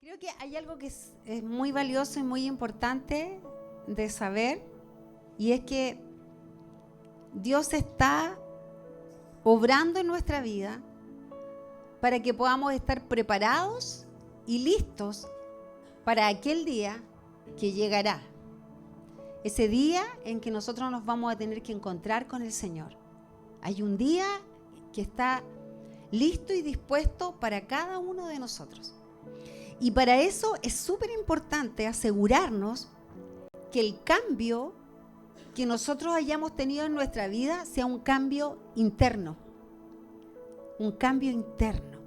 Creo que hay algo que es muy valioso y muy importante de saber, y es que Dios está obrando en nuestra vida para que podamos estar preparados y listos para aquel día que llegará. Ese día en que nosotros nos vamos a tener que encontrar con el Señor. Hay un día que está listo y dispuesto para cada uno de nosotros. Y para eso es súper importante asegurarnos que el cambio que nosotros hayamos tenido en nuestra vida sea un cambio interno. Un cambio interno.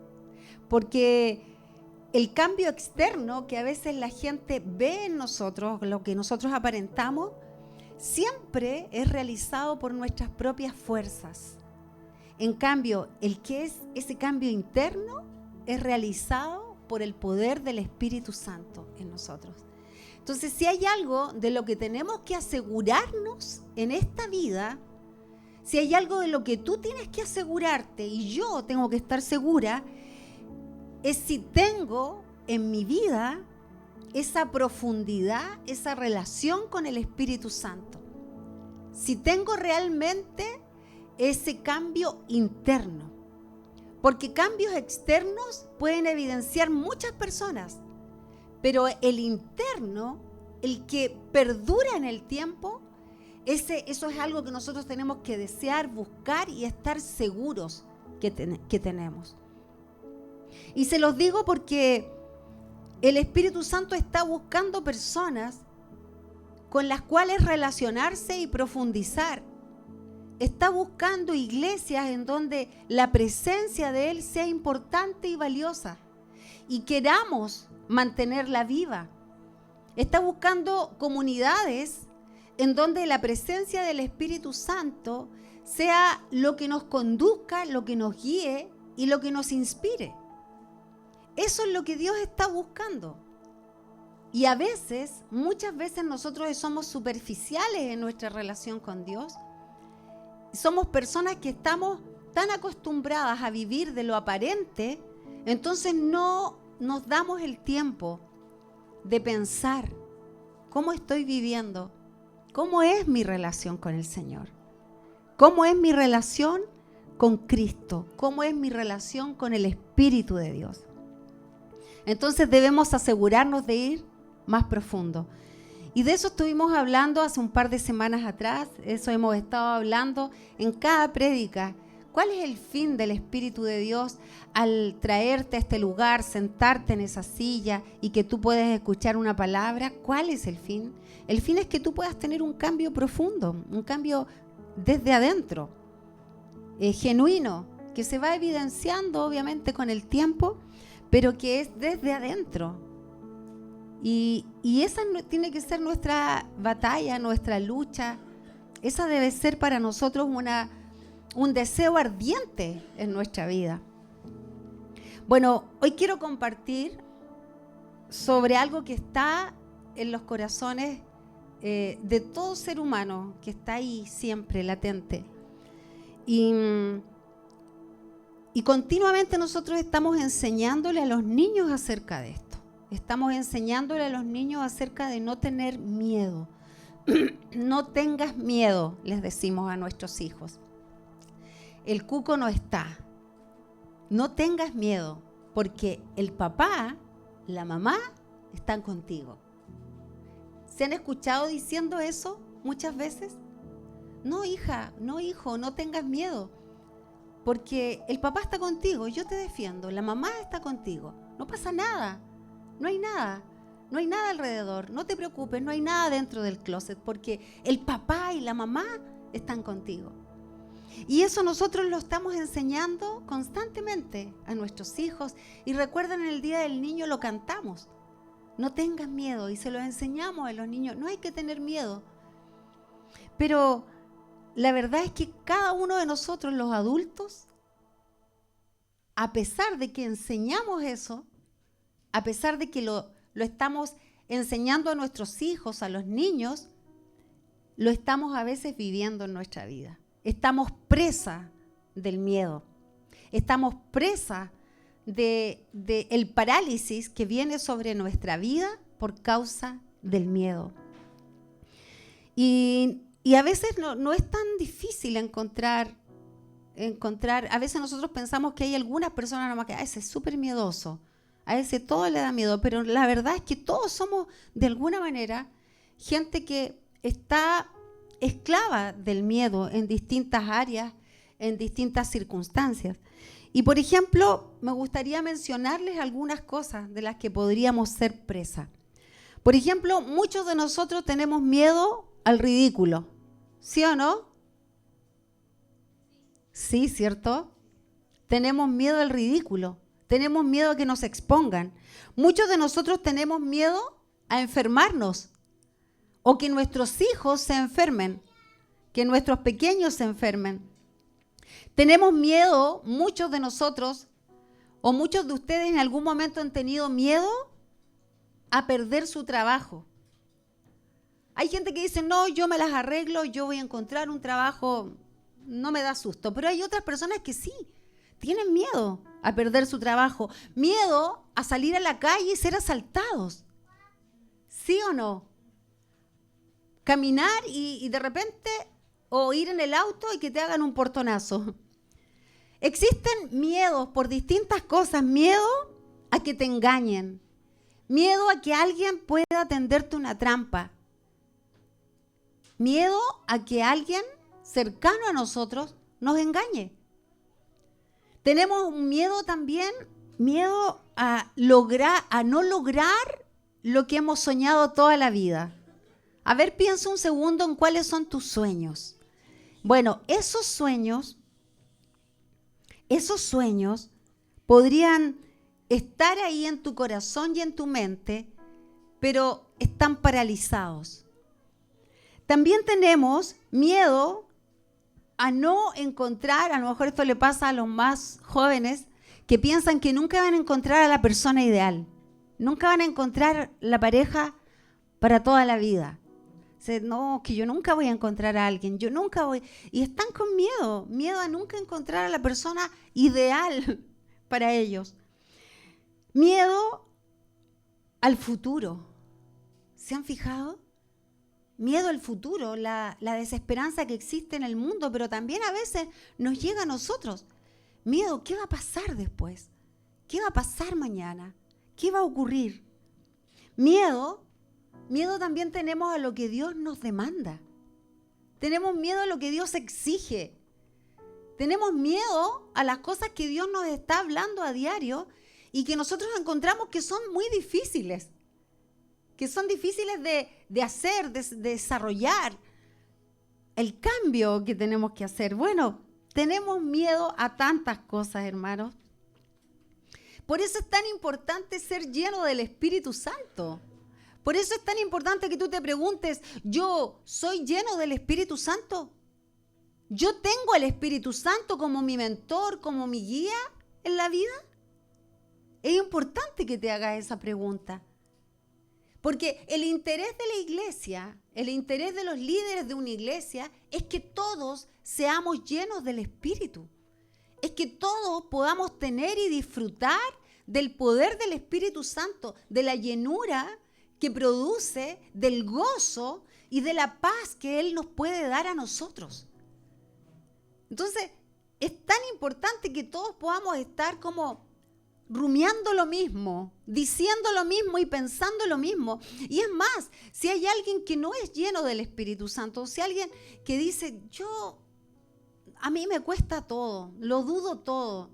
Porque el cambio externo que a veces la gente ve en nosotros, lo que nosotros aparentamos, siempre es realizado por nuestras propias fuerzas. En cambio, el que es ese cambio interno es realizado por el poder del Espíritu Santo en nosotros. Entonces, si hay algo de lo que tenemos que asegurarnos en esta vida, si hay algo de lo que tú tienes que asegurarte y yo tengo que estar segura, es si tengo en mi vida esa profundidad, esa relación con el Espíritu Santo. Si tengo realmente ese cambio interno. Porque cambios externos pueden evidenciar muchas personas, pero el interno, el que perdura en el tiempo, eso es algo que nosotros tenemos que desear, buscar y estar seguros que tenemos. Y se los digo porque el Espíritu Santo está buscando personas con las cuales relacionarse y profundizar. Está buscando iglesias en donde la presencia de Él sea importante y valiosa y queramos mantenerla viva. Está buscando comunidades en donde la presencia del Espíritu Santo sea lo que nos conduzca, lo que nos guíe y lo que nos inspire. Eso es lo que Dios está buscando. Y a veces, muchas veces nosotros somos superficiales en nuestra relación con Dios. Somos personas que estamos tan acostumbradas a vivir de lo aparente, entonces no nos damos el tiempo de pensar cómo estoy viviendo, cómo es mi relación con el Señor, cómo es mi relación con Cristo, cómo es mi relación con el Espíritu de Dios. Entonces debemos asegurarnos de ir más profundo. Y de eso estuvimos hablando hace un par de semanas atrás, eso hemos estado hablando en cada prédica. ¿Cuál es el fin del Espíritu de Dios al traerte a este lugar, sentarte en esa silla y que tú puedas escuchar una palabra? ¿Cuál es el fin? El fin es que tú puedas tener un cambio profundo, un cambio desde adentro, genuino, que se va evidenciando obviamente con el tiempo, pero que es desde adentro. Y esa tiene que ser nuestra batalla, nuestra lucha. Esa debe ser para nosotros un deseo ardiente en nuestra vida. Bueno, hoy quiero compartir sobre algo que está en los corazones de todo ser humano, que está ahí siempre latente. Y continuamente nosotros estamos enseñándole a los niños acerca de esto. Estamos enseñándole a los niños acerca de no tener miedo. No tengas miedo, les decimos a nuestros hijos. El cuco no está. No tengas miedo, porque el papá, la mamá, están contigo. ¿Se han escuchado diciendo eso muchas veces? No, hija, no, hijo, no tengas miedo, porque el papá está contigo, yo te defiendo, la mamá está contigo, no pasa nada. No hay nada alrededor, no te preocupes, no hay nada dentro del closet porque el papá y la mamá están contigo. Y eso nosotros lo estamos enseñando constantemente a nuestros hijos y recuerden, en el Día del Niño lo cantamos. No tengas miedo y se lo enseñamos a los niños, no hay que tener miedo. Pero la verdad es que cada uno de nosotros, los adultos, a pesar de que enseñamos eso, a pesar de que lo estamos enseñando a nuestros hijos, a los niños, lo estamos a veces viviendo en nuestra vida. Estamos presa del miedo. Estamos presa de el parálisis que viene sobre nuestra vida por causa del miedo. Y a veces no es tan difícil encontrar, a veces nosotros pensamos que hay algunas personas nomás que a ese es súper miedoso, a ese todo le da miedo, pero la verdad es que todos somos de alguna manera gente que está esclava del miedo en distintas áreas, en distintas circunstancias. Y por ejemplo, me gustaría mencionarles algunas cosas de las que podríamos ser presa. Por ejemplo, muchos de nosotros tenemos miedo al ridículo, ¿sí o no? Sí, ¿cierto? Tenemos miedo al ridículo, tenemos miedo a que nos expongan. Muchos de nosotros tenemos miedo a enfermarnos o que nuestros hijos se enfermen, que nuestros pequeños se enfermen. Tenemos miedo, muchos de nosotros, o muchos de ustedes en algún momento han tenido miedo a perder su trabajo. Hay gente que dice, no, yo me las arreglo, yo voy a encontrar un trabajo, no me da susto. Pero hay otras personas que sí, tienen miedo a perder su trabajo, miedo a salir a la calle y ser asaltados. ¿Sí o no? Caminar y de repente, o ir en el auto y que te hagan un portonazo. Existen miedos por distintas cosas, miedo a que te engañen, miedo a que alguien pueda tenderte una trampa, miedo a que alguien cercano a nosotros nos engañe. Tenemos un miedo también, miedo a no lograr lo que hemos soñado toda la vida. A ver, piensa un segundo en cuáles son tus sueños. Bueno, esos sueños podrían estar ahí en tu corazón y en tu mente, pero están paralizados. También tenemos miedo a no encontrar, a lo mejor esto le pasa a los más jóvenes, que piensan que nunca van a encontrar a la persona ideal, nunca van a encontrar la pareja para toda la vida. No, que yo nunca voy a encontrar a alguien, yo nunca voy. Y están con miedo a nunca encontrar a la persona ideal para ellos. Miedo al futuro. ¿Se han fijado? Miedo al futuro, la desesperanza que existe en el mundo, pero también a veces nos llega a nosotros. Miedo, ¿qué va a pasar después? ¿Qué va a pasar mañana? ¿Qué va a ocurrir? Miedo también tenemos a lo que Dios nos demanda. Tenemos miedo a lo que Dios exige. Tenemos miedo a las cosas que Dios nos está hablando a diario y que nosotros encontramos que son muy difíciles, que son difíciles de hacer, de desarrollar. El cambio que tenemos que hacer. Bueno, tenemos miedo a tantas cosas, hermanos. Por eso es tan importante ser lleno del Espíritu Santo. Por eso es tan importante que tú te preguntes, ¿yo soy lleno del Espíritu Santo? ¿Yo tengo al Espíritu Santo como mi mentor, como mi guía en la vida? Es importante que te hagas esa pregunta. Porque el interés de la iglesia, el interés de los líderes de una iglesia es que todos seamos llenos del Espíritu. Es que todos podamos tener y disfrutar del poder del Espíritu Santo, de la llenura que produce, del gozo y de la paz que Él nos puede dar a nosotros. Entonces, es tan importante que todos podamos estar como rumiando lo mismo, diciendo lo mismo y pensando lo mismo. Y es más, si hay alguien que no es lleno del Espíritu Santo, si hay alguien que dice, a mí me cuesta todo, lo dudo todo,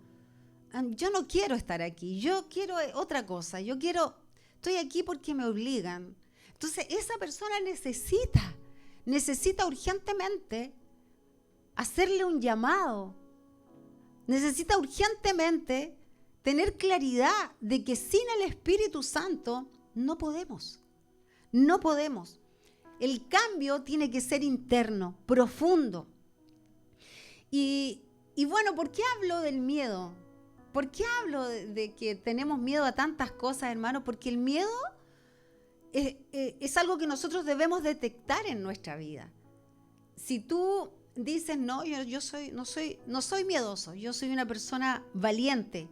yo no quiero estar aquí, yo quiero otra cosa, estoy aquí porque me obligan. Entonces, esa persona necesita urgentemente hacerle un llamado, necesita urgentemente tener claridad de que sin el Espíritu Santo no podemos. El cambio tiene que ser interno, profundo. Y bueno, ¿por qué hablo del miedo? ¿Por qué hablo de que tenemos miedo a tantas cosas, hermano? Porque el miedo es algo que nosotros debemos detectar en nuestra vida. Si tú dices, no, yo no soy miedoso, yo soy una persona valiente.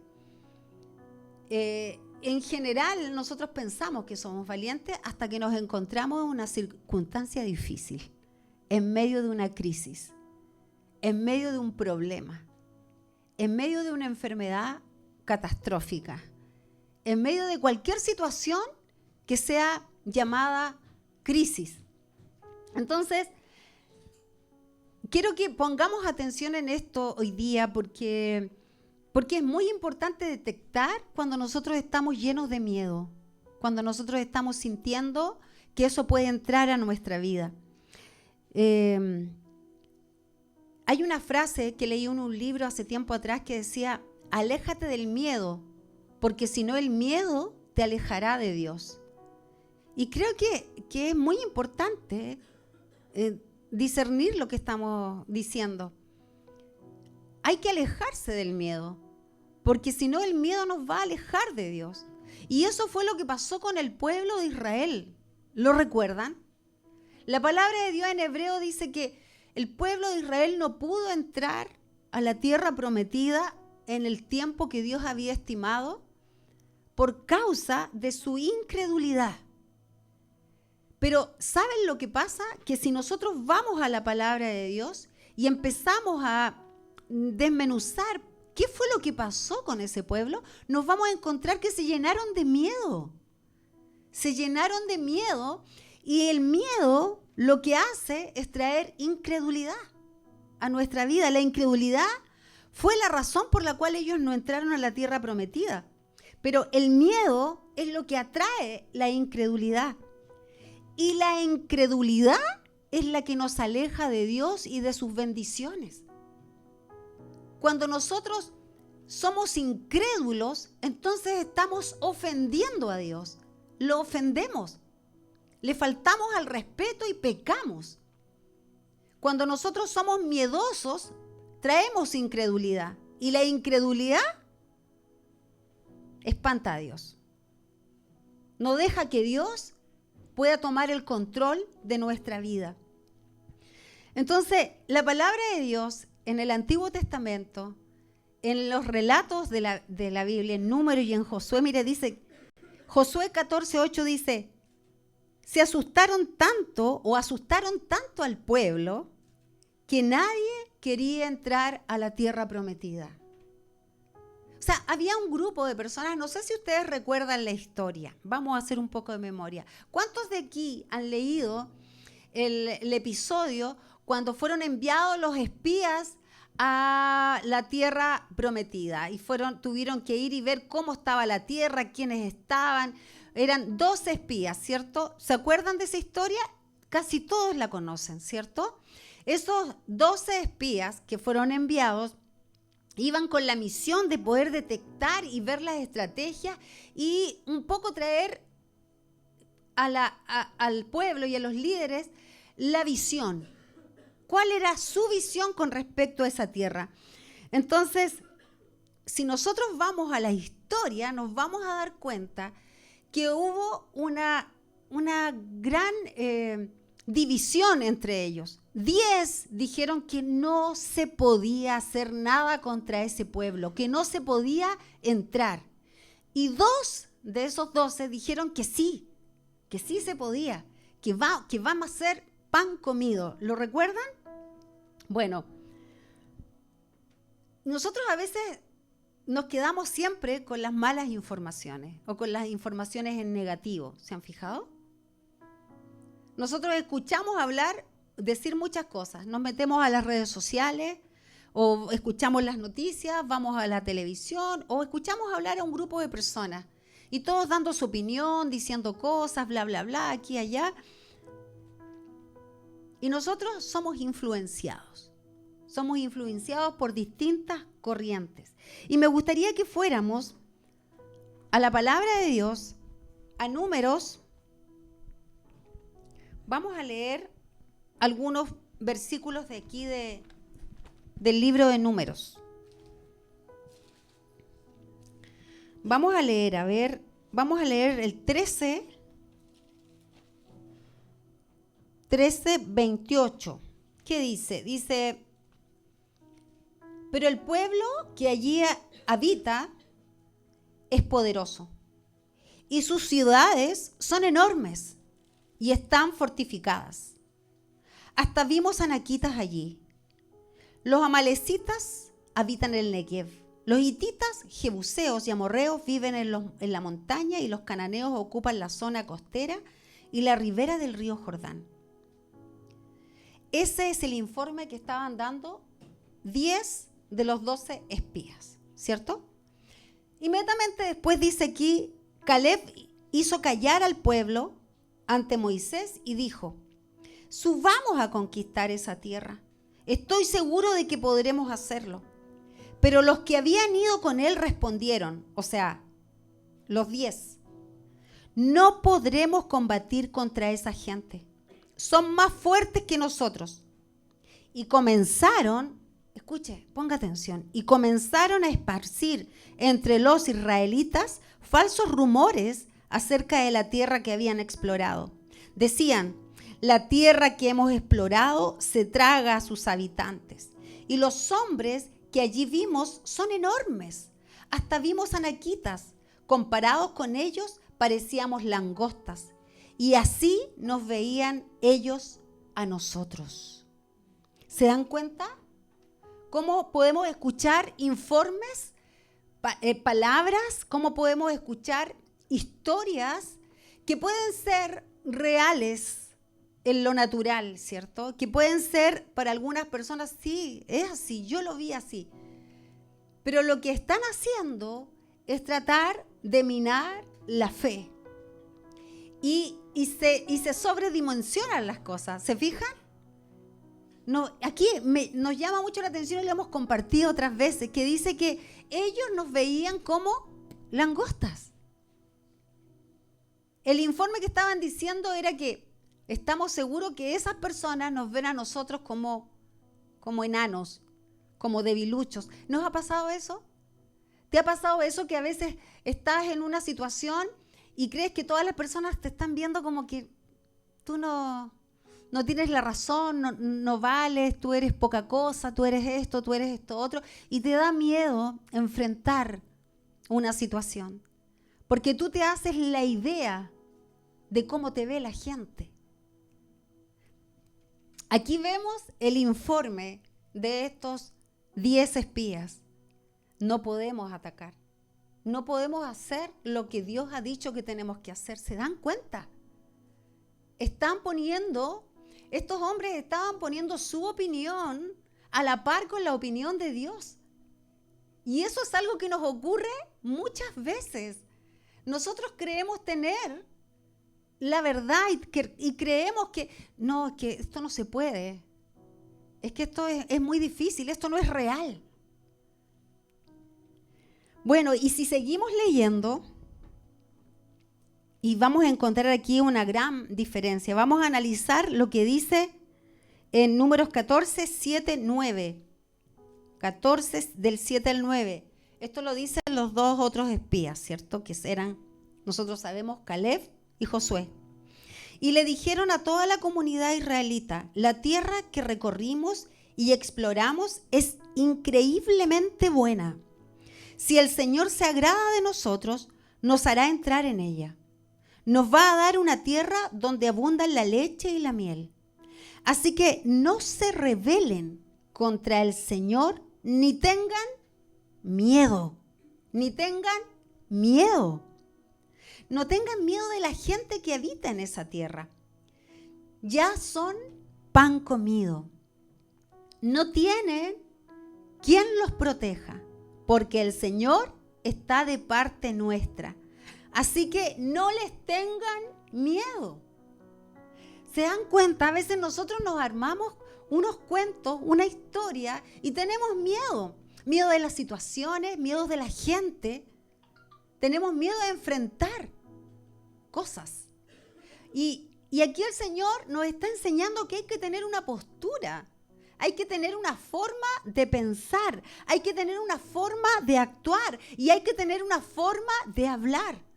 en general nosotros pensamos que somos valientes hasta que nos encontramos en una circunstancia difícil, en medio de una crisis, en medio de un problema, en medio de una enfermedad catastrófica, en medio de cualquier situación que sea llamada crisis. Entonces, quiero que pongamos atención en esto hoy día porque es muy importante detectar cuando nosotros estamos llenos de miedo, cuando nosotros estamos sintiendo que eso puede entrar a nuestra vida. Hay una frase que leí en un libro hace tiempo atrás que decía: aléjate del miedo, porque si no el miedo te alejará de Dios. Y creo que es muy importante discernir lo que estamos diciendo. Hay que alejarse del miedo, porque si no el miedo nos va a alejar de Dios. Y eso fue lo que pasó con el pueblo de Israel. ¿Lo recuerdan? La palabra de Dios en hebreo dice que el pueblo de Israel no pudo entrar a la tierra prometida en el tiempo que Dios había estimado por causa de su incredulidad. Pero ¿saben lo que pasa? Que si nosotros vamos a la palabra de Dios y empezamos a desmenuzar qué fue lo que pasó con ese pueblo, nos vamos a encontrar que se llenaron de miedo. Se llenaron de miedo, y el miedo lo que hace es traer incredulidad a nuestra vida. La incredulidad fue la razón por la cual ellos no entraron a la tierra prometida. Pero el miedo es lo que atrae la incredulidad. Y la incredulidad es la que nos aleja de Dios y de sus bendiciones. Cuando nosotros somos incrédulos, entonces estamos ofendiendo a Dios. Lo ofendemos. Le faltamos al respeto y pecamos. Cuando nosotros somos miedosos, traemos incredulidad. Y la incredulidad espanta a Dios. No deja que Dios pueda tomar el control de nuestra vida. Entonces, la palabra de Dios en el Antiguo Testamento, en los relatos de la Biblia, en Números y en Josué, mire, dice, Josué 14:8 dice: se asustaron tanto al pueblo que nadie quería entrar a la tierra prometida. O sea, había un grupo de personas, no sé si ustedes recuerdan la historia, vamos a hacer un poco de memoria. ¿Cuántos de aquí han leído el episodio cuando fueron enviados los espías a la tierra prometida? Y tuvieron que ir y ver cómo estaba la tierra, quiénes estaban. Eran 12 espías, ¿cierto? ¿Se acuerdan de esa historia? Casi todos la conocen, ¿cierto? Esos 12 espías que fueron enviados iban con la misión de poder detectar y ver las estrategias y un poco traer al pueblo y a los líderes la visión. ¿Cuál era su visión con respecto a esa tierra? Entonces, si nosotros vamos a la historia, nos vamos a dar cuenta que hubo una gran división entre ellos. 10 dijeron que no se podía hacer nada contra ese pueblo, que no se podía entrar. Y 2 de esos 12 dijeron que sí se podía, que vamos a hacer pan comido. ¿Lo recuerdan? Bueno, nosotros a veces nos quedamos siempre con las malas informaciones o con las informaciones en negativo. ¿Se han fijado? Nosotros escuchamos decir muchas cosas. Nos metemos a las redes sociales o escuchamos las noticias, vamos a la televisión o escuchamos hablar a un grupo de personas y todos dando su opinión, diciendo cosas, bla, bla, bla, aquí y allá. Y nosotros somos influenciados. Somos influenciados por distintas corrientes. Y me gustaría que fuéramos a la palabra de Dios, a Números. Vamos a leer algunos versículos de aquí del libro de Números. Vamos a leer el 13:28. ¿Qué dice? Dice: pero el pueblo que allí habita es poderoso y sus ciudades son enormes y están fortificadas. Hasta vimos anaquitas allí. Los amalecitas habitan en el Negev. Los hititas, jebuseos y amorreos viven en la montaña y los cananeos ocupan la zona costera y la ribera del río Jordán. Ese es el informe que estaban dando 10 de los 12 espías, ¿cierto? Inmediatamente después dice aquí, Caleb hizo callar al pueblo ante Moisés y dijo, subamos a conquistar esa tierra. Estoy seguro de que podremos hacerlo. Pero los que habían ido con él respondieron, o sea, los 10, no podremos combatir contra esa gente. Son más fuertes que nosotros. Y comenzaron, escuche, ponga atención, y comenzaron a esparcir entre los israelitas falsos rumores acerca de la tierra que habían explorado. Decían, la tierra que hemos explorado se traga a sus habitantes. Y los hombres que allí vimos son enormes. Hasta vimos anaquitas. Comparados con ellos, parecíamos langostas. Y así nos veían ellos a nosotros. ¿Se dan cuenta? ¿Cómo podemos escuchar informes, palabras? ¿Cómo podemos escuchar historias que pueden ser reales en lo natural, ¿cierto? Que pueden ser para algunas personas, sí, es así, yo lo vi así. Pero lo que están haciendo es tratar de minar la fe. Y se sobredimensionan las cosas, ¿se fijan? No, aquí nos llama mucho la atención y lo hemos compartido otras veces, que dice que ellos nos veían como langostas. El informe que estaban diciendo era que estamos seguros que esas personas nos ven a nosotros como enanos, como debiluchos. ¿Nos ha pasado eso? ¿Te ha pasado eso que a veces estás en una situación y crees que todas las personas te están viendo como que tú no tienes la razón, no vales, tú eres poca cosa, tú eres esto otro, y te da miedo enfrentar una situación? Porque tú te haces la idea de cómo te ve la gente. Aquí vemos el informe de estos 10 espías. No podemos atacar. No podemos hacer lo que Dios ha dicho que tenemos que hacer. ¿Se dan cuenta? Estos hombres estaban poniendo su opinión a la par con la opinión de Dios. Y eso es algo que nos ocurre muchas veces. Nosotros creemos tener la verdad y creemos que no, que esto no se puede. Es que esto es muy difícil, esto no es real. Bueno, y si seguimos leyendo, y vamos a encontrar aquí una gran diferencia. Vamos a analizar lo que dice en Números 14, 7, 9. 14 del 7 al 9. Esto lo dicen los dos otros espías, ¿cierto? Que eran, nosotros sabemos, Caleb y Josué. Y le dijeron a toda la comunidad israelita, la tierra que recorrimos y exploramos es increíblemente buena. Si el Señor se agrada de nosotros, nos hará entrar en ella. Nos va a dar una tierra donde abundan la leche y la miel. Así que no se rebelen contra el Señor, ni tengan miedo. Ni tengan miedo. No tengan miedo de la gente que habita en esa tierra. Ya son pan comido. No tienen quien los proteja, porque el Señor está de parte nuestra. Así que no les tengan miedo. ¿Se dan cuenta? A veces nosotros nos armamos unos cuentos, una historia, y tenemos miedo. Miedo de las situaciones, miedo de la gente. Tenemos miedo de enfrentar cosas. Y aquí el Señor nos está enseñando que hay que tener una postura. Hay que tener una forma de pensar. Hay que tener una forma de actuar. Y hay que tener una forma de hablar.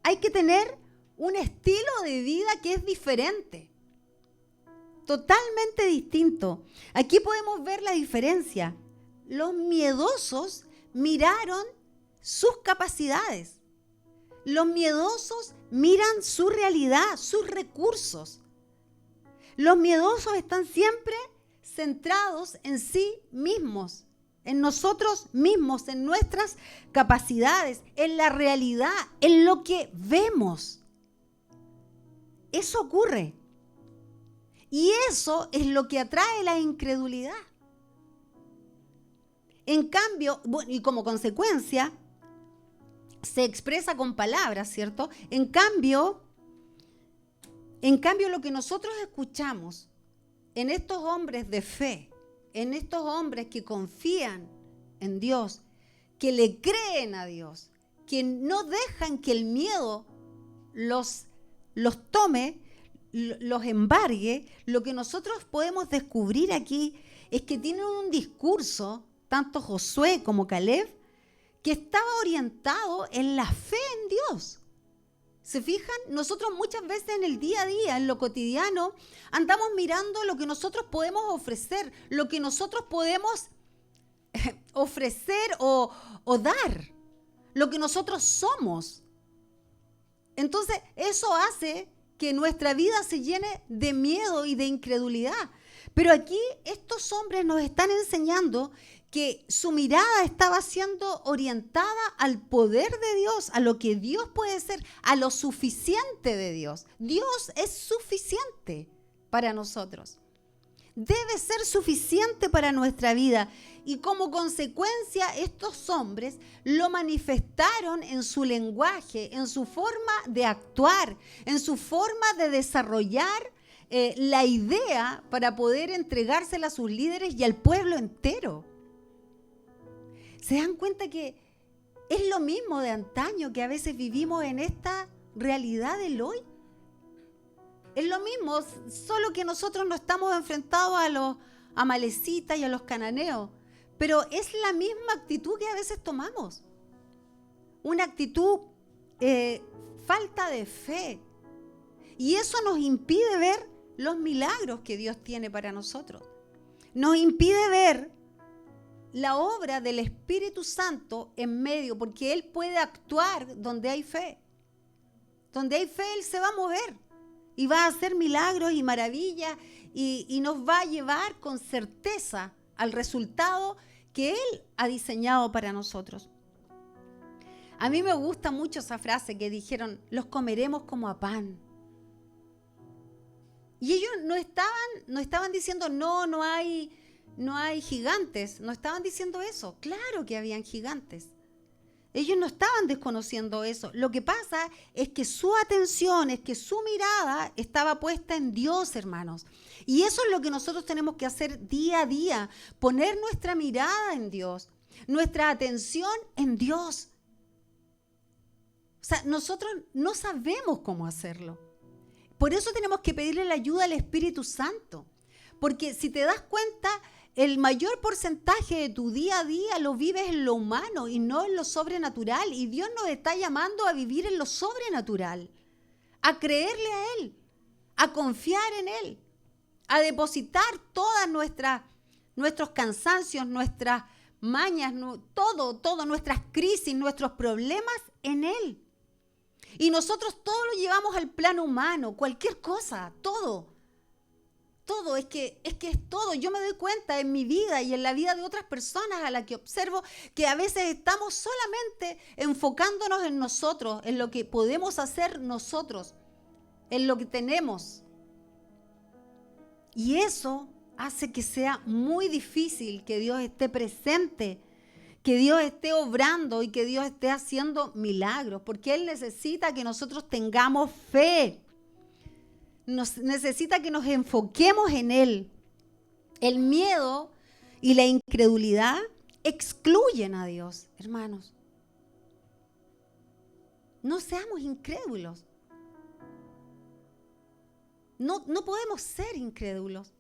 Hay que tener un estilo de vida que es diferente. Totalmente distinto. Aquí podemos ver la diferencia. Los miedosos miraron sus capacidades. Los miedosos miran su realidad, sus recursos. Los miedosos están siempre centrados en sí mismos, en nosotros mismos, en nuestras capacidades, en la realidad, en lo que vemos. Eso ocurre. Y eso es lo que atrae la incredulidad. En cambio, y como consecuencia, se expresa con palabras, ¿cierto? En cambio, lo que nosotros escuchamos en estos hombres de fe, en estos hombres que confían en Dios, que le creen a Dios, que no dejan que el miedo los tome, los embargue, lo que nosotros podemos descubrir aquí es que tienen un discurso, tanto Josué como Caleb, que estaba orientado en la fe en Dios. ¿Se fijan? Nosotros muchas veces en el día a día, en lo cotidiano, andamos mirando lo que nosotros podemos ofrecer, lo que nosotros podemos ofrecer o dar, lo que nosotros somos. Entonces, eso hace que nuestra vida se llene de miedo y de incredulidad. Pero aquí estos hombres nos están enseñando que su mirada estaba siendo orientada al poder de Dios, a lo que Dios puede ser, a lo suficiente de Dios. Dios es suficiente para nosotros. Debe ser suficiente para nuestra vida. Y como consecuencia, estos hombres lo manifestaron en su lenguaje, en su forma de actuar, en su forma de desarrollar la idea para poder entregársela a sus líderes y al pueblo entero. ¿Se dan cuenta que es lo mismo de antaño que a veces vivimos en esta realidad del hoy? Es lo mismo, solo que nosotros no estamos enfrentados a los amalecitas y a los cananeos, pero es la misma actitud que a veces tomamos. Una actitud falta de fe. Y eso nos impide ver los milagros que Dios tiene para nosotros. Nos impide ver la obra del Espíritu Santo en medio, porque Él puede actuar donde hay fe. Donde hay fe, Él se va a mover y va a hacer milagros y maravillas y nos va a llevar con certeza al resultado que Él ha diseñado para nosotros. A mí me gusta mucho esa frase que dijeron, los comeremos como a pan. Y ellos no estaban diciendo, no hay gigantes, no estaban diciendo eso. Claro que habían gigantes. Ellos no estaban desconociendo eso. Lo que pasa es que su atención, es que su mirada estaba puesta en Dios, hermanos. Y eso es lo que nosotros tenemos que hacer día a día, poner nuestra mirada en Dios, nuestra atención en Dios. O sea, nosotros no sabemos cómo hacerlo. Por eso tenemos que pedirle la ayuda al Espíritu Santo. Porque si te das cuenta, el mayor porcentaje de tu día a día lo vives en lo humano y no en lo sobrenatural. Y Dios nos está llamando a vivir en lo sobrenatural, a creerle a Él, a confiar en Él, a depositar todas nuestros cansancios, nuestras mañas, todo, nuestras crisis, nuestros problemas en Él. Y nosotros todo lo llevamos al plano humano, cualquier cosa, todo. Todo, es que es todo. Yo me doy cuenta en mi vida y en la vida de otras personas a las que observo que a veces estamos solamente enfocándonos en nosotros, en lo que podemos hacer nosotros, en lo que tenemos. Y eso hace que sea muy difícil que Dios esté presente, que Dios esté obrando y que Dios esté haciendo milagros, porque Él necesita que nosotros tengamos fe. Necesita que nos enfoquemos en Él. El miedo y la incredulidad excluyen a Dios, hermanos. No seamos incrédulos. No podemos ser incrédulos.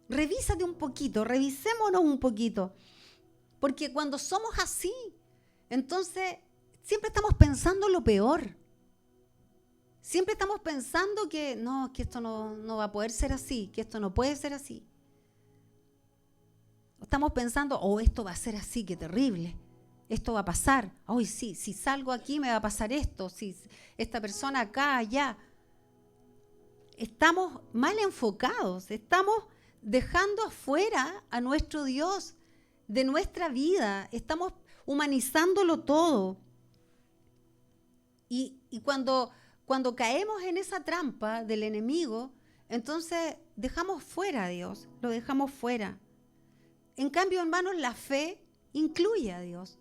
Revísate un poquito, revisémonos un poquito. Porque cuando somos así, entonces siempre estamos pensando lo peor. Siempre estamos pensando que esto no va a poder ser así, que esto no puede ser así. Estamos pensando, esto va a ser así, qué terrible. esto va a pasar. Ay, sí, si salgo aquí me va a pasar esto, si esta persona acá, allá. Estamos mal enfocados, estamos dejando afuera a nuestro Dios de nuestra vida, estamos humanizándolo todo. Y cuando caemos en esa trampa del enemigo, entonces dejamos fuera a Dios, lo dejamos fuera. En cambio, hermanos, la fe incluye a Dios.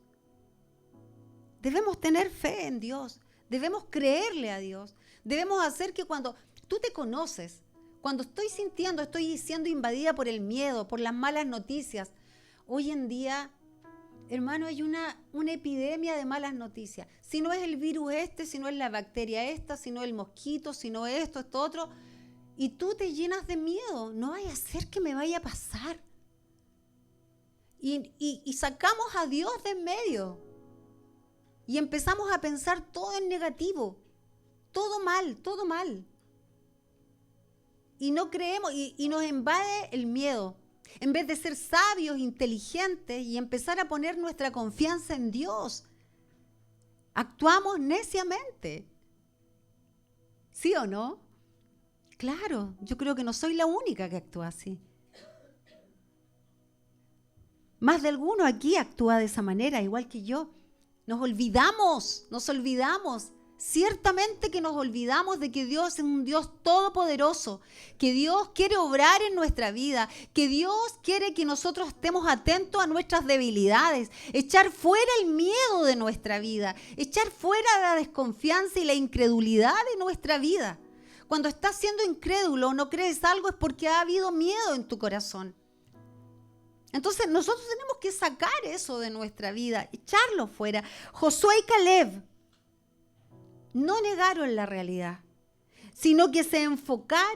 Debemos tener fe en Dios, debemos creerle a Dios, debemos hacer que cuando tú te conoces, cuando estoy siendo invadida por el miedo, por las malas noticias, hoy en día, hermano, hay una epidemia de malas noticias. Si no es el virus si no es la bacteria si no es el mosquito, si no es esto otro, y tú te llenas de miedo, no vaya a ser que me vaya a pasar. Y sacamos a Dios de en medio. Y empezamos a pensar todo en negativo, todo mal. Y no creemos, y nos invade el miedo. En vez de ser sabios, inteligentes y empezar a poner nuestra confianza en Dios, actuamos neciamente. ¿Sí o no? Claro, yo creo que no soy la única que actúa así. Más de alguno aquí actúa de esa manera, igual que yo. Nos olvidamos. Ciertamente que nos olvidamos de que Dios es un Dios todopoderoso, que Dios quiere obrar en nuestra vida, que Dios quiere que nosotros estemos atentos a nuestras debilidades, echar fuera el miedo de nuestra vida, echar fuera la desconfianza y la incredulidad de nuestra vida. Cuando estás siendo incrédulo o no crees algo es porque ha habido miedo en tu corazón. Entonces nosotros tenemos que sacar eso de nuestra vida, echarlo fuera. Josué y Caleb no negaron la realidad, sino que se enfocaron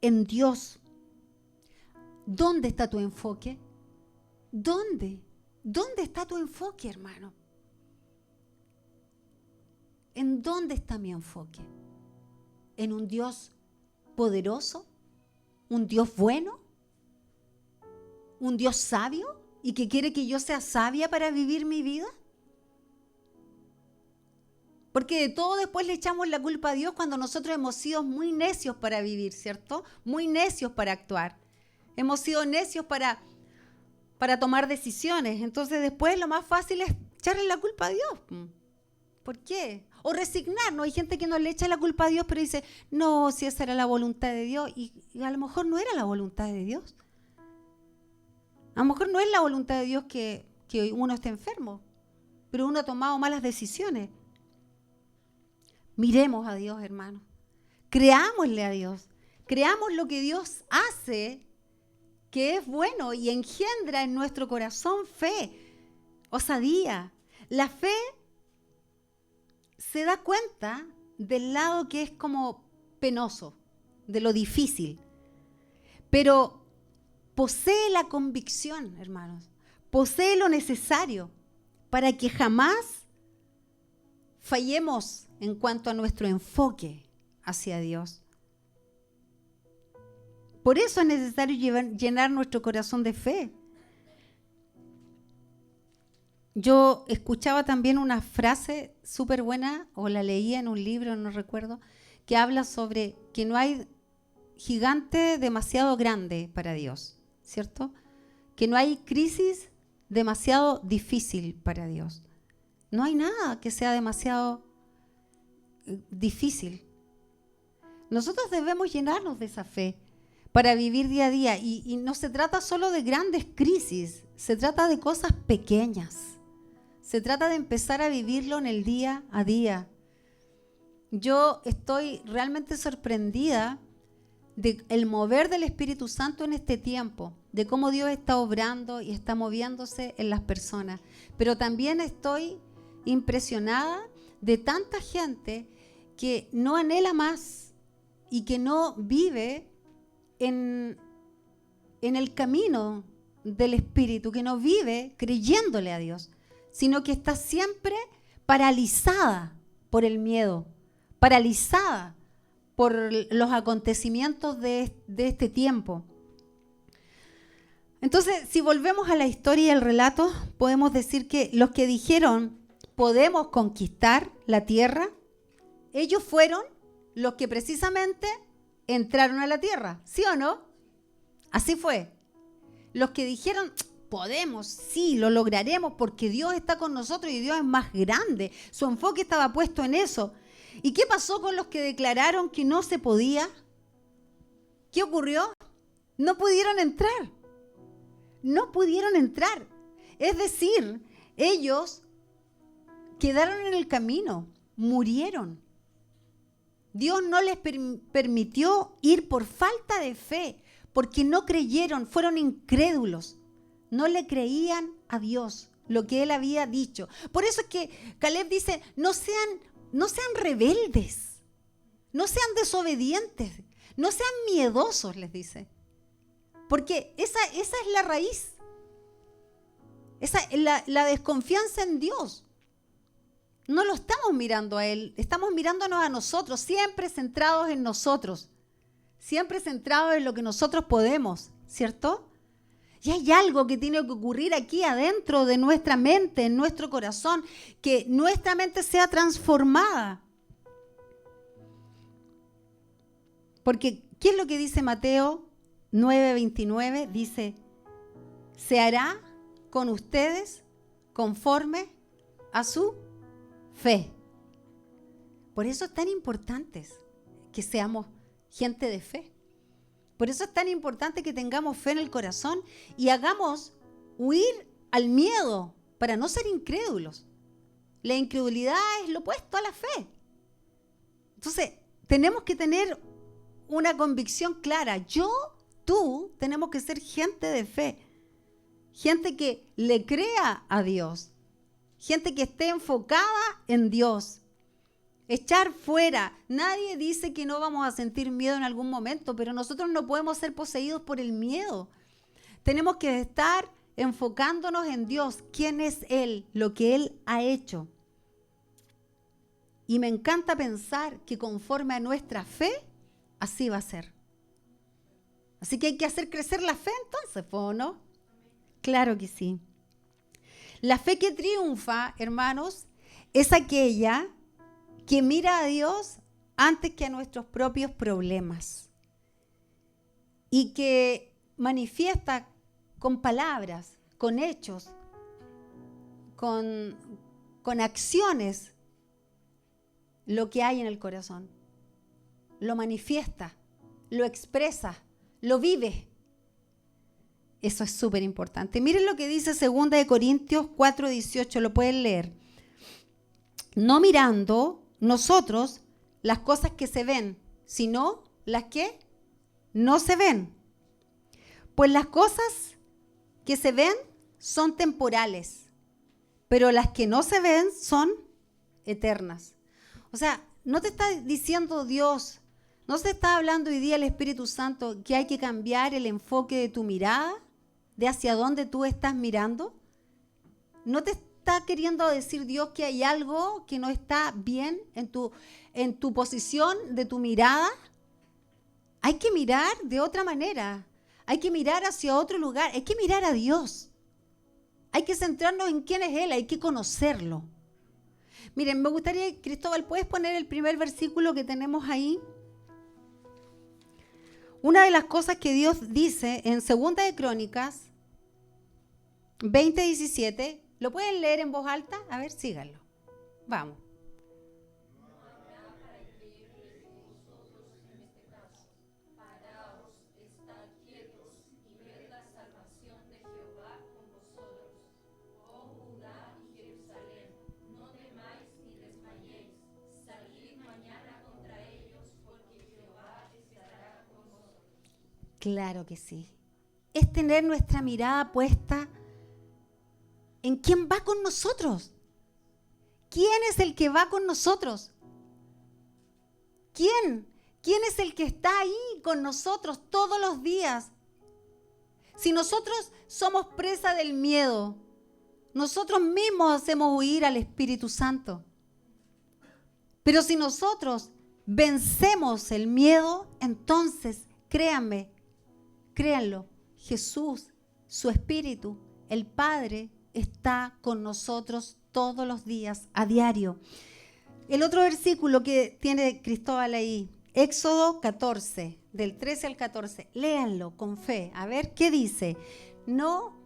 en Dios. ¿Dónde está tu enfoque? ¿Dónde? ¿Dónde está tu enfoque, hermano? ¿En dónde está mi enfoque? ¿En un Dios poderoso? ¿Un Dios bueno? ¿Un Dios sabio y que quiere que yo sea sabia para vivir mi vida? Porque de todo después le echamos la culpa a Dios cuando nosotros hemos sido muy necios para vivir, ¿cierto? Muy necios para actuar. Hemos sido necios para tomar decisiones. Entonces después lo más fácil es echarle la culpa a Dios. ¿Por qué? O resignarnos. Hay gente que no le echa la culpa a Dios, pero dice, no, si esa era la voluntad de Dios. Y a lo mejor no era la voluntad de Dios. A lo mejor no es la voluntad de Dios que uno esté enfermo, pero uno ha tomado malas decisiones. Miremos a Dios, hermano. Creámosle a Dios. Creamos lo que Dios hace, que es bueno y engendra en nuestro corazón fe, osadía. La fe se da cuenta del lado que es como penoso, de lo difícil. Pero posee la convicción, hermanos. Posee lo necesario para que jamás fallemos en cuanto a nuestro enfoque hacia Dios. Por eso es necesario llenar nuestro corazón de fe. Yo escuchaba también una frase súper buena, o la leía en un libro, no recuerdo, que habla sobre que no hay gigante demasiado grande para Dios, ¿cierto? Que no hay crisis demasiado difícil para Dios. No hay nada que sea demasiado difícil. Nosotros debemos llenarnos de esa fe para vivir día a día. Y no se trata solo de grandes crisis, se trata de cosas pequeñas. Se trata de empezar a vivirlo en el día a día. Yo estoy realmente sorprendida del mover del Espíritu Santo en este tiempo, de cómo Dios está obrando y está moviéndose en las personas. Pero también estoy impresionada de tanta gente que no anhela más y que no vive en el camino del Espíritu, que no vive creyéndole a Dios, sino que está siempre paralizada por el miedo, paralizada por los acontecimientos de este tiempo. Entonces, si volvemos a la historia y el relato, podemos decir que los que dijeron podemos conquistar la tierra, ellos fueron los que precisamente entraron a la tierra, ¿sí o no? Así fue. Los que dijeron podemos, sí, lo lograremos porque Dios está con nosotros y Dios es más grande. Su enfoque estaba puesto en eso. ¿Y qué pasó con los que declararon que no se podía? ¿Qué ocurrió? No pudieron entrar. No pudieron entrar. Es decir, ellos quedaron en el camino, murieron. Dios no les permitió ir por falta de fe, porque no creyeron, fueron incrédulos. No le creían a Dios lo que Él había dicho. Por eso es que Caleb dice, no sean rebeldes, no sean desobedientes, no sean miedosos, les dice. Porque esa es la raíz. La desconfianza en Dios. No lo estamos mirando a Él, estamos mirándonos a nosotros, siempre centrados en nosotros. Siempre centrados en lo que nosotros podemos, ¿cierto? Y hay algo que tiene que ocurrir aquí adentro de nuestra mente, en nuestro corazón, que nuestra mente sea transformada. Porque, ¿qué es lo que dice Mateo 9:29? Dice, se hará con ustedes conforme a su fe. Por eso es tan importante que seamos gente de fe. Por eso es tan importante que tengamos fe en el corazón y hagamos huir al miedo para no ser incrédulos. La incredulidad es lo opuesto a la fe. Entonces, tenemos que tener una convicción clara. Tú, tenemos que ser gente de fe. Gente que le crea a Dios. Gente que esté enfocada en Dios. Echar fuera. Nadie dice que no vamos a sentir miedo en algún momento, pero nosotros no podemos ser poseídos por el miedo. Tenemos que estar enfocándonos en Dios. ¿Quién es Él? Lo que Él ha hecho. Y me encanta pensar que conforme a nuestra fe, así va a ser. Así que hay que hacer crecer la fe entonces, ¿o no? Claro que sí. La fe que triunfa, hermanos, es aquella que mira a Dios antes que a nuestros propios problemas y que manifiesta con palabras, con hechos, con acciones lo que hay en el corazón. Lo manifiesta, lo expresa, lo vive. Eso es súper importante. Miren lo que dice 2 Corintios 4:18, lo pueden leer. No mirando nosotros las cosas que se ven, sino las que no se ven. Pues las cosas que se ven son temporales, pero las que no se ven son eternas. O sea, no te está diciendo Dios, no se está hablando hoy día el Espíritu Santo que hay que cambiar el enfoque de tu mirada, de hacia dónde tú estás mirando. No te está queriendo decir Dios que hay algo que no está bien en tu posición de tu mirada. Hay que mirar de otra manera. Hay que mirar hacia otro lugar. Hay que mirar a Dios. Hay que centrarnos en quién es Él. Hay que conocerlo. Miren, me gustaría, Cristóbal, ¿puedes poner el primer versículo que tenemos ahí? Una de las cosas que Dios dice en 2 de Crónicas 20:17, ¿lo pueden leer en voz alta? A ver, síganlo. Vamos. Claro que sí. Es tener nuestra mirada puesta en quién va con nosotros. ¿Quién es el que va con nosotros? ¿Quién? ¿Quién es el que está ahí con nosotros todos los días? Si nosotros somos presa del miedo, nosotros mismos hacemos huir al Espíritu Santo. Pero si nosotros vencemos el miedo, entonces créanlo, Jesús su Espíritu, el Padre, está con nosotros todos los días, a diario. El otro versículo que tiene Cristóbal ahí, Éxodo 14, del 13 al 14. Léanlo con fe. A ver qué dice. No.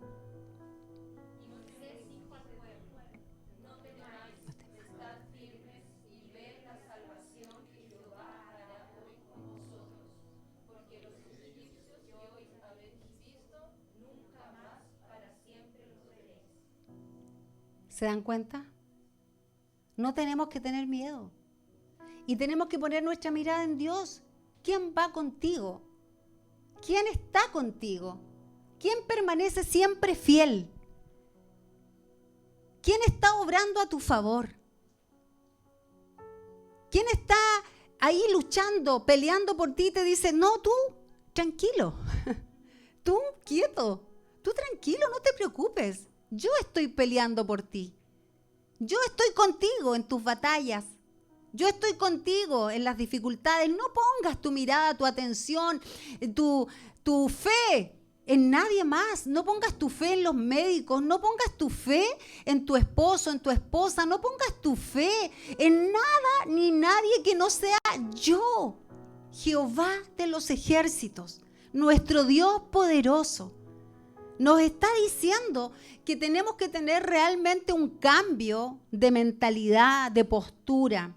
¿Se dan cuenta? No tenemos que tener miedo. Y tenemos que poner nuestra mirada en Dios. ¿Quién va contigo? ¿Quién está contigo? ¿Quién permanece siempre fiel? ¿Quién está obrando a tu favor? ¿Quién está ahí luchando, peleando por ti y te dice, no, tú, tranquilo, tú, quieto, tú tranquilo, no te preocupes, yo estoy peleando por ti, yo estoy contigo en tus batallas, yo estoy contigo en las dificultades. No pongas tu mirada, tu atención, tu fe en nadie más. No pongas tu fe en los médicos, no pongas tu fe en tu esposo, en tu esposa, no pongas tu fe en nada ni nadie que no sea yo, Jehová de los ejércitos, nuestro Dios poderoso. Nos está diciendo que tenemos que tener realmente un cambio de mentalidad, de postura.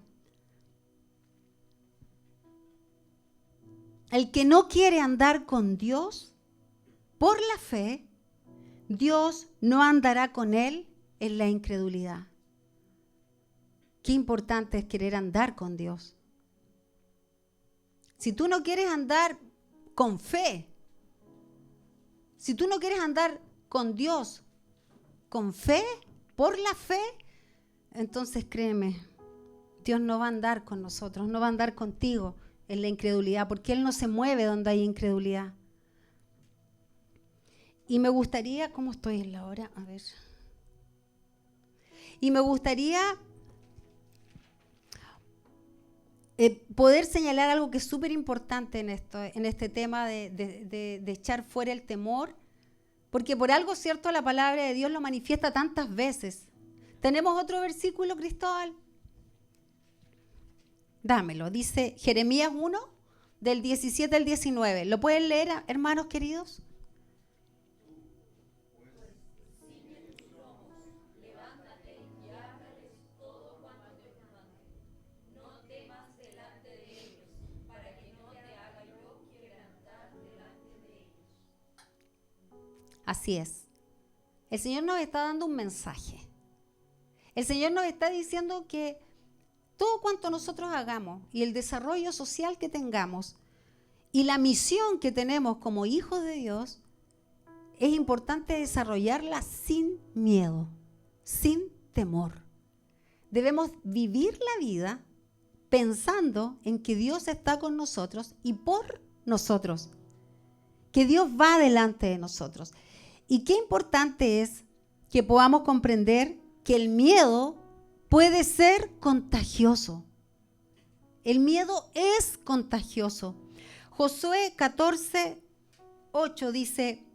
El que no quiere andar con Dios por la fe, Dios no andará con él en la incredulidad. Qué importante es querer andar con Dios. Si tú no quieres andar con fe, si tú no quieres andar con Dios con fe, por la fe, entonces créeme, Dios no va a andar con nosotros, no va a andar contigo en la incredulidad, porque Él no se mueve donde hay incredulidad. Y me gustaría, ¿cómo estoy en la hora? A ver. Y me gustaría poder señalar algo que es súper importante en este tema de echar fuera el temor, porque por algo cierto la palabra de Dios lo manifiesta tantas veces. ¿Tenemos otro versículo, Cristóbal? Dámelo. Dice Jeremías 1, del 17 al 19. ¿Lo pueden leer, hermanos queridos? Así es. El Señor nos está dando un mensaje. El Señor nos está diciendo que todo cuanto nosotros hagamos y el desarrollo social que tengamos y la misión que tenemos como hijos de Dios, es importante desarrollarla sin miedo, sin temor. Debemos vivir la vida pensando en que Dios está con nosotros y por nosotros, que Dios va delante de nosotros. Y qué importante es que podamos comprender que el miedo puede ser contagioso. El miedo es contagioso. Josué 14, 8 dice,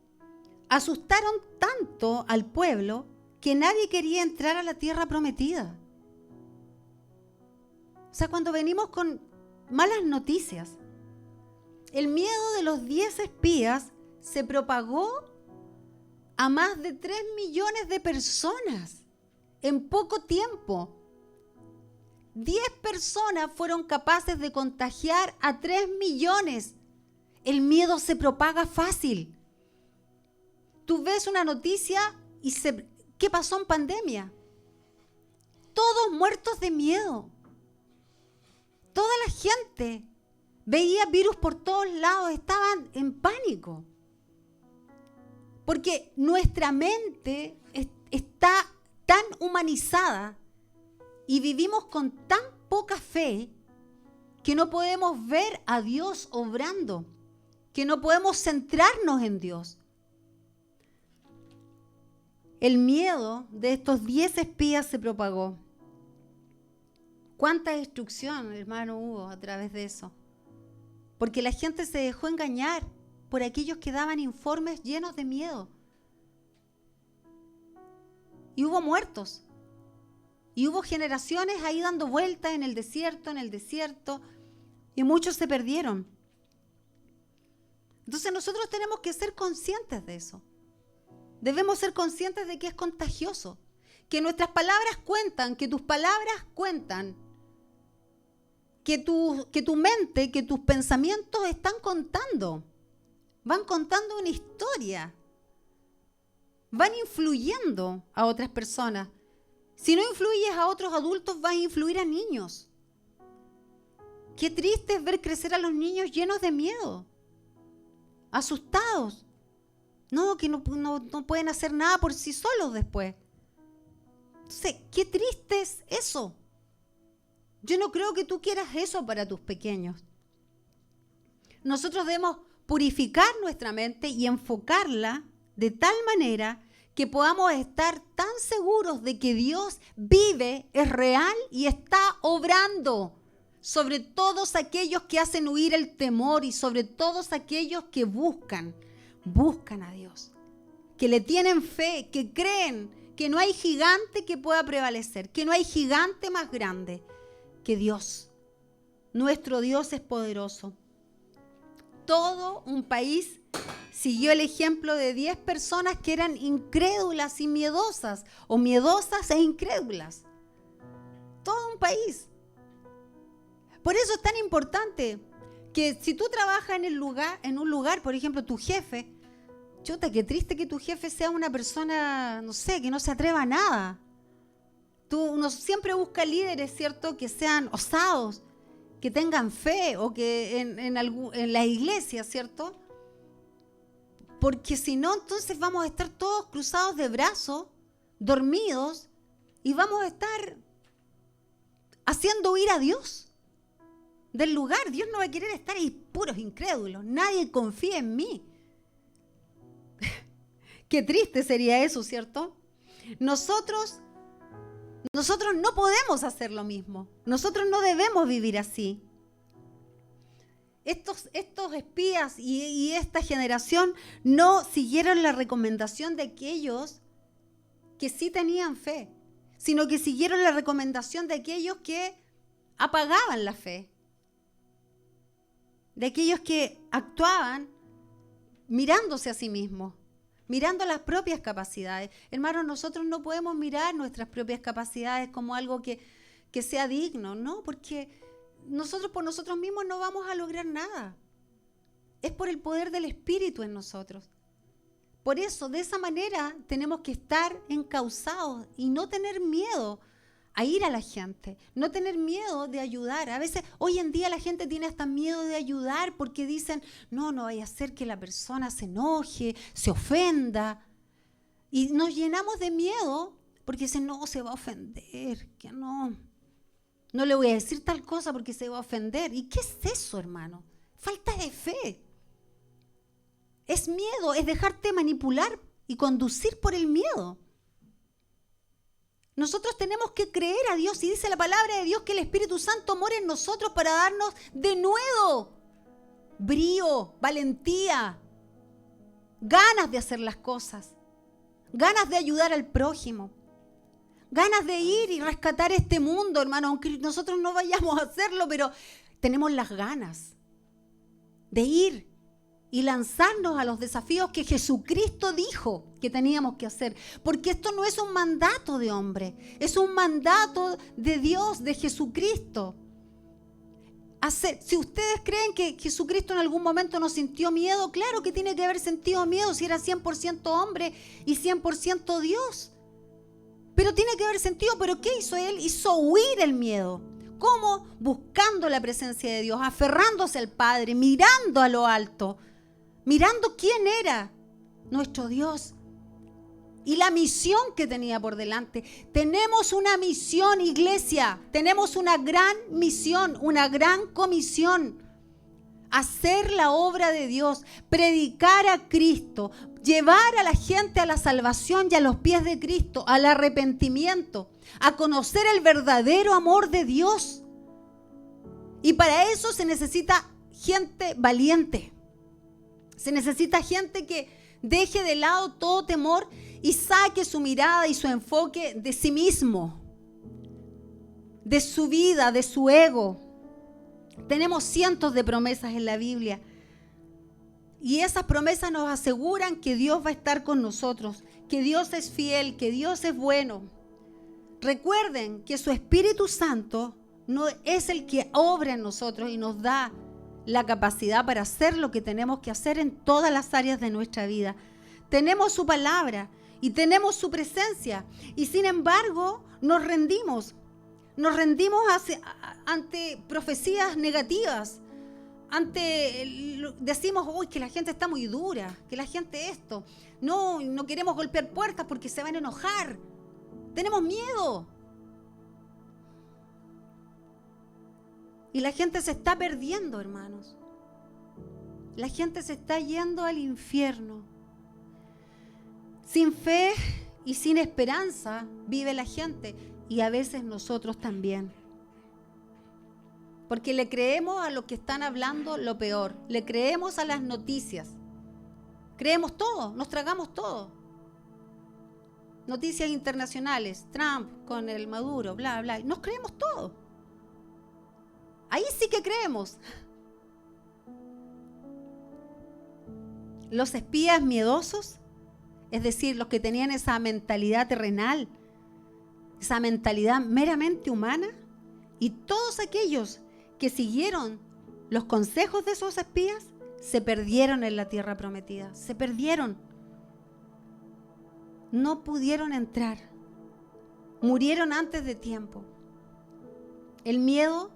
asustaron tanto al pueblo que nadie quería entrar a la tierra prometida. O sea, cuando venimos con malas noticias, el miedo de los 10 espías se propagó a más de 3 millones de personas en poco tiempo. 10 personas fueron capaces de contagiar a 3 millones. El miedo se propaga fácil. Tú ves una noticia y ¿qué pasó en pandemia? Todos muertos de miedo. Toda la gente veía virus por todos lados, estaban en pánico. Porque nuestra mente está tan humanizada y vivimos con tan poca fe que no podemos ver a Dios obrando, que no podemos centrarnos en Dios. El miedo de estos 10 espías se propagó. ¿Cuánta destrucción, hermano, hubo a través de eso? Porque la gente se dejó engañar por aquellos que daban informes llenos de miedo. y hubo muertos. Y hubo generaciones ahí dando vueltas en el desierto, y muchos se perdieron. Entonces nosotros tenemos que ser conscientes de eso. Debemos ser conscientes de que es contagioso, que nuestras palabras cuentan, que tus palabras cuentan, que tu mente, que tus pensamientos están contando, van contando una historia, van influyendo a otras personas. Si no influyes a otros adultos, vas a influir a niños. Qué triste es ver crecer a los niños llenos de miedo, asustados. No, que no pueden hacer nada por sí solos después. Entonces, qué triste es eso. Yo no creo que tú quieras eso para tus pequeños. Nosotros debemos purificar nuestra mente y enfocarla de tal manera que podamos estar tan seguros de que Dios vive, es real y está obrando sobre todos aquellos que hacen huir el temor y sobre todos aquellos que buscan a Dios, que le tienen fe, que creen que no hay gigante que pueda prevalecer, que no hay gigante más grande que Dios. Nuestro Dios es poderoso. Todo un país siguió el ejemplo de 10 personas que eran incrédulas y miedosas, o miedosas e incrédulas. Todo un país. Por eso es tan importante que si tú trabajas en un lugar, por ejemplo, tu jefe, chuta, qué triste que tu jefe sea una persona, no sé, que no se atreva a nada. Uno siempre busca líderes, ¿cierto?, que sean osados, que tengan fe, o que en la iglesia, ¿cierto? Porque si no, entonces vamos a estar todos cruzados de brazos, dormidos, y vamos a estar haciendo huir a Dios del lugar. Dios no va a querer estar ahí puros incrédulos. Nadie confía en mí. Qué triste sería eso, ¿cierto? Nosotros no podemos hacer lo mismo. Nosotros no debemos vivir así. Estos espías y esta generación no siguieron la recomendación de aquellos que sí tenían fe, sino que siguieron la recomendación de aquellos que apagaban la fe, de aquellos que actuaban mirándose a sí mismos, mirando las propias capacidades. Hermanos, nosotros no podemos mirar nuestras propias capacidades como algo que sea digno, ¿no? Porque nosotros por nosotros mismos no vamos a lograr nada. Es por el poder del Espíritu en nosotros. Por eso, de esa manera, tenemos que estar encausados y no tener miedo a ir a la gente, no tener miedo de ayudar. A veces, hoy en día la gente tiene hasta miedo de ayudar porque dicen, no vaya a hacer que la persona se enoje, se ofenda. Y nos llenamos de miedo porque dicen, no, se va a ofender, que no le voy a decir tal cosa porque se va a ofender. ¿Y qué es eso, hermano? Falta de fe. Es miedo, es dejarte manipular y conducir por el miedo. Nosotros tenemos que creer a Dios, y dice la palabra de Dios que el Espíritu Santo mora en nosotros para darnos de nuevo brío, valentía, ganas de hacer las cosas, ganas de ayudar al prójimo, ganas de ir y rescatar este mundo, hermano, aunque nosotros no vayamos a hacerlo, pero tenemos las ganas de ir y lanzarnos a los desafíos que Jesucristo dijo que teníamos que hacer. Porque esto no es un mandato de hombre, es un mandato de Dios, de Jesucristo. Si ustedes creen que Jesucristo en algún momento no sintió miedo, claro que tiene que haber sentido miedo si era 100% hombre y 100% Dios. Pero tiene que haber sentido, ¿pero qué hizo Él? Hizo huir el miedo. ¿Cómo? Buscando la presencia de Dios, aferrándose al Padre, mirando a lo alto, mirando quién era nuestro Dios y la misión que tenía por delante. Tenemos una misión, iglesia, tenemos una gran misión, una gran comisión: hacer la obra de Dios, predicar a Cristo, llevar a la gente a la salvación y a los pies de Cristo, al arrepentimiento, a conocer el verdadero amor de Dios. Y para eso se necesita gente valiente. Se necesita gente que deje de lado todo temor y saque su mirada y su enfoque de sí mismo, de su vida, de su ego. Tenemos cientos de promesas en la Biblia y esas promesas nos aseguran que Dios va a estar con nosotros, que Dios es fiel, que Dios es bueno. Recuerden que su Espíritu Santo no es el que obra en nosotros y nos da la capacidad para hacer lo que tenemos que hacer en todas las áreas de nuestra vida. Tenemos su palabra y tenemos su presencia y sin embargo nos rendimos ante profecías negativas, decimos, uy, que la gente está muy dura, que la gente esto, no queremos golpear puertas porque se van a enojar, tenemos miedo. Y la gente se está perdiendo, hermanos. La gente se está yendo al infierno. Sin fe y sin esperanza vive la gente. Y a veces nosotros también. Porque le creemos a lo que están hablando lo peor. Le creemos a las noticias. Creemos todo, nos tragamos todo. Noticias internacionales, Trump con el Maduro, bla, bla. Nos creemos todo. Ahí sí que creemos. Los espías miedosos, es decir, los que tenían esa mentalidad terrenal, esa mentalidad meramente humana, y todos aquellos que siguieron los consejos de esos espías, se perdieron en la tierra prometida, se perdieron. No pudieron entrar, murieron antes de tiempo. El miedo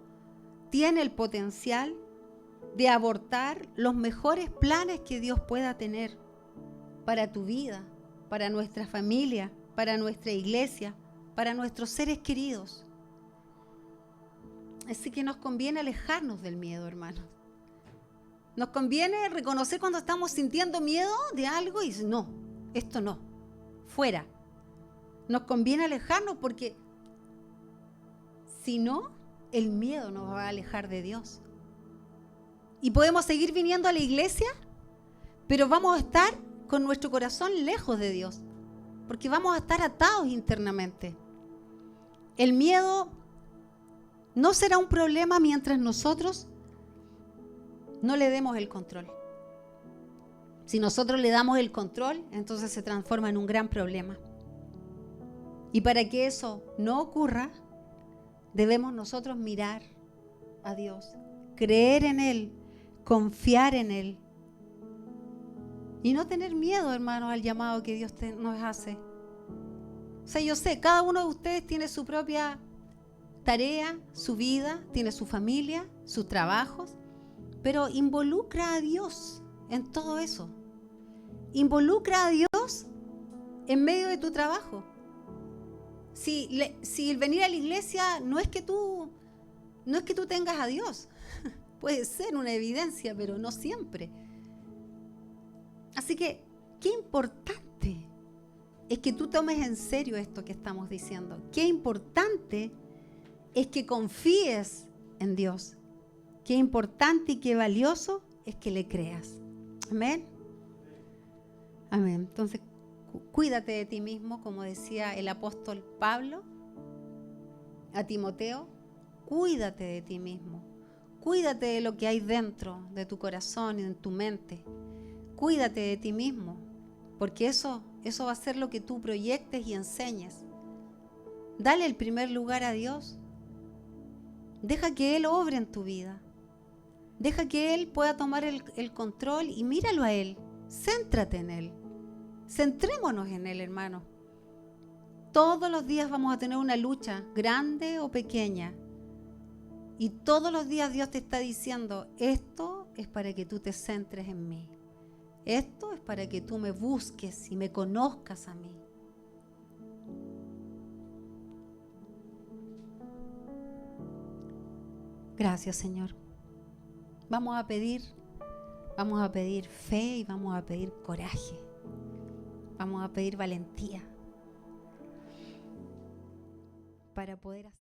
tiene el potencial de abortar los mejores planes que Dios pueda tener para tu vida, para nuestra familia, para nuestra iglesia, para nuestros seres queridos. Así que nos conviene alejarnos del miedo, hermanos. Nos conviene reconocer cuando estamos sintiendo miedo de algo y decir, no, esto no, fuera. Nos conviene alejarnos porque si no, el miedo nos va a alejar de Dios. Y podemos seguir viniendo a la iglesia, pero vamos a estar con nuestro corazón lejos de Dios, porque vamos a estar atados internamente. El miedo no será un problema mientras nosotros no le demos el control. Si nosotros le damos el control, entonces se transforma en un gran problema. Y para que eso no ocurra, debemos nosotros mirar a Dios, creer en Él, confiar en Él y no tener miedo, hermanos, al llamado que Dios nos hace. O sea, yo sé, cada uno de ustedes tiene su propia tarea, su vida, tiene su familia, sus trabajos, pero involucra a Dios en todo eso. Involucra a Dios en medio de tu trabajo. Si el venir a la iglesia no es que tú tengas a Dios, puede ser una evidencia, pero no siempre. Así que, qué importante es que tú tomes en serio esto que estamos diciendo. Qué importante es que confíes en Dios. Qué importante y qué valioso es que le creas. Amén. Amén. Entonces, cuídate de ti mismo, como decía el apóstol Pablo a Timoteo. Cuídate de ti mismo. Cuídate de lo que hay dentro de tu corazón y en tu mente. Cuídate de ti mismo, porque eso va a ser lo que tú proyectes y enseñes. Dale el primer lugar a Dios. Deja que Él obre en tu vida. Deja que Él pueda tomar el control y míralo a Él. Céntrate en Él. Centrémonos en Él, hermano. Todos los días vamos a tener una lucha, grande o pequeña. Y todos los días Dios te está diciendo, esto es para que tú te centres en mí. Esto es para que tú me busques y me conozcas a mí. Gracias, Señor. Vamos a pedir fe y vamos a pedir coraje. Vamos a pedir valentía para poder hacer.